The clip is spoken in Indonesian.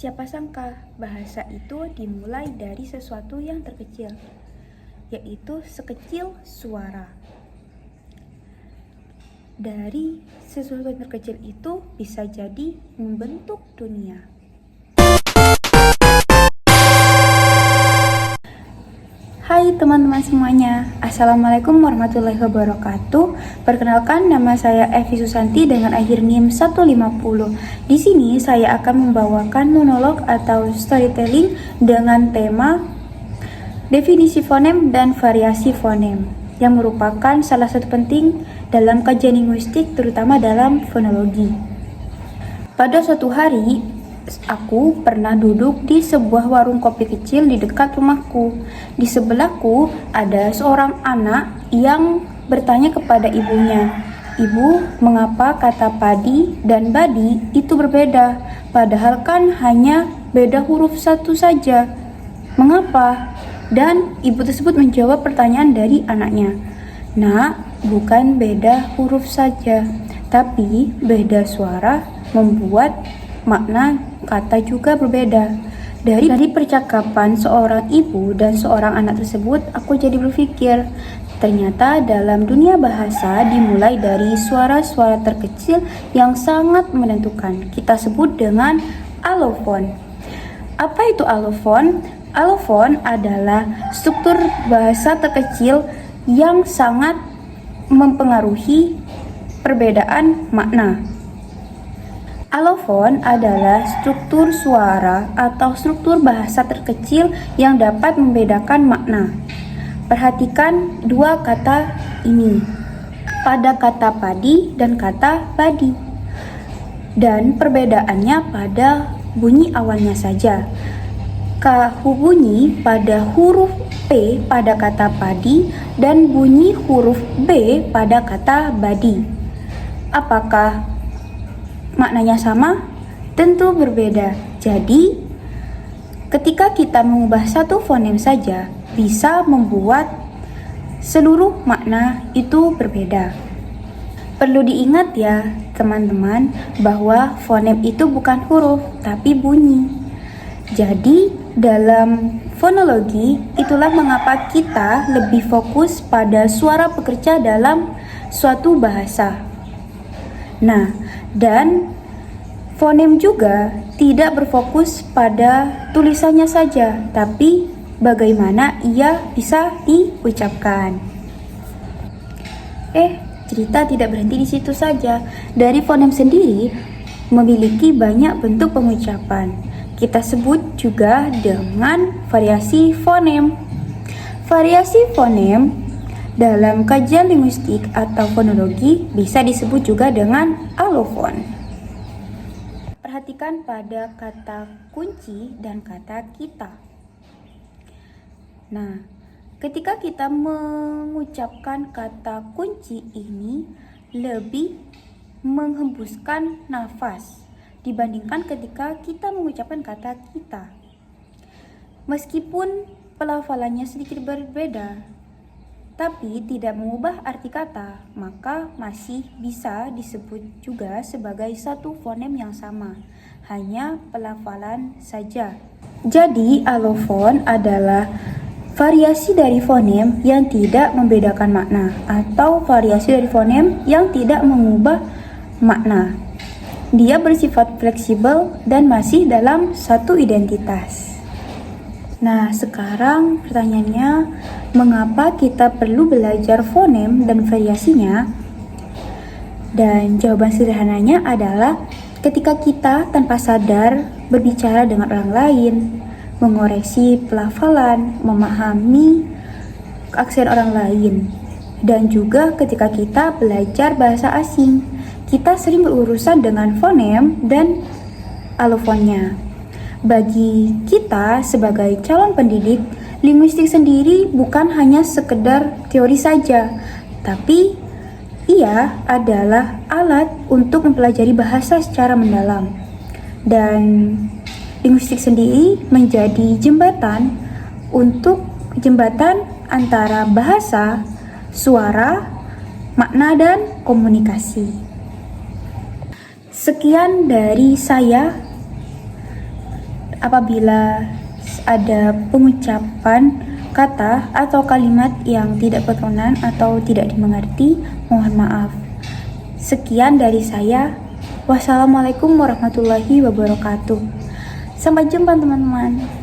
Siapa sangka bahasa itu dimulai dari sesuatu yang terkecil, yaitu sekecil suara. Dari sesuatu yang terkecil itu bisa jadi membentuk dunia. Hai teman-teman semuanya, Assalamualaikum warahmatullahi wabarakatuh. Perkenalkan, nama saya Evi Susanti dengan akhir NIM 150. Di sini saya akan membawakan monolog atau storytelling dengan tema definisi fonem dan variasi fonem, yang merupakan salah satu penting dalam kajian linguistik, terutama dalam fonologi. Pada suatu hari, aku pernah duduk di sebuah warung kopi kecil di dekat rumahku. Di sebelahku ada seorang anak yang bertanya kepada ibunya, "Ibu, mengapa kata padi dan badi itu berbeda? Padahal kan hanya beda huruf satu saja. Mengapa?" Dan ibu tersebut menjawab pertanyaan dari anaknya, "Nak, bukan beda huruf saja, tapi beda suara membuat makna kata juga berbeda." Dari percakapan seorang ibu dan seorang anak tersebut, aku jadi berpikir, ternyata dalam dunia bahasa dimulai dari suara-suara terkecil yang sangat menentukan. Kita sebut dengan alofon. Apa itu alofon? Alofon adalah struktur bahasa terkecil yang sangat mempengaruhi perbedaan makna. Alofon adalah struktur suara atau struktur bahasa terkecil yang dapat membedakan makna. Perhatikan dua kata ini, pada kata padi dan kata badi. Dan perbedaannya pada bunyi awalnya saja. Bunyi pada huruf P pada kata padi dan bunyi huruf B pada kata badi. Apakah maknanya sama? Tentu berbeda. Jadi, ketika kita mengubah satu fonem saja, bisa membuat seluruh makna itu berbeda. Perlu diingat ya, teman-teman, bahwa fonem itu bukan huruf, tapi bunyi. Jadi, dalam fonologi, itulah mengapa kita lebih fokus pada suara pekerja dalam suatu bahasa. Nah, dan fonem juga tidak berfokus pada tulisannya saja, tapi bagaimana ia bisa diucapkan. Cerita tidak berhenti di situ saja. Dari fonem sendiri memiliki banyak bentuk pengucapan. Kita sebut juga dengan variasi fonem. Variasi fonem dalam kajian linguistik atau fonologi bisa disebut juga dengan alofon. Perhatikan pada kata kunci dan kata kita. Nah, ketika kita mengucapkan kata kunci ini lebih menghembuskan nafas dibandingkan ketika kita mengucapkan kata kita. Meskipun pelafalannya sedikit berbeda, tapi tidak mengubah arti kata, maka masih bisa disebut juga sebagai satu fonem yang sama, hanya pelafalan saja. Jadi, alofon adalah variasi dari fonem yang tidak membedakan makna, atau variasi dari fonem yang tidak mengubah makna. Dia bersifat fleksibel dan masih dalam satu identitas. Nah, sekarang pertanyaannya, mengapa kita perlu belajar fonem dan variasinya? Dan jawaban sederhananya adalah ketika kita tanpa sadar berbicara dengan orang lain, mengoreksi pelafalan, memahami aksen orang lain, dan juga ketika kita belajar bahasa asing, kita sering berurusan dengan fonem dan alofonnya. Bagi kita sebagai calon pendidik, linguistik sendiri bukan hanya sekedar teori saja, tapi ia adalah alat untuk mempelajari bahasa secara mendalam. Dan linguistik sendiri menjadi jembatan antara bahasa, suara, makna, dan komunikasi. Sekian dari saya. Apabila ada pengucapan kata atau kalimat yang tidak berkenan atau tidak dimengerti, mohon maaf. Sekian dari saya. Wassalamualaikum warahmatullahi wabarakatuh. Sampai jumpa teman-teman.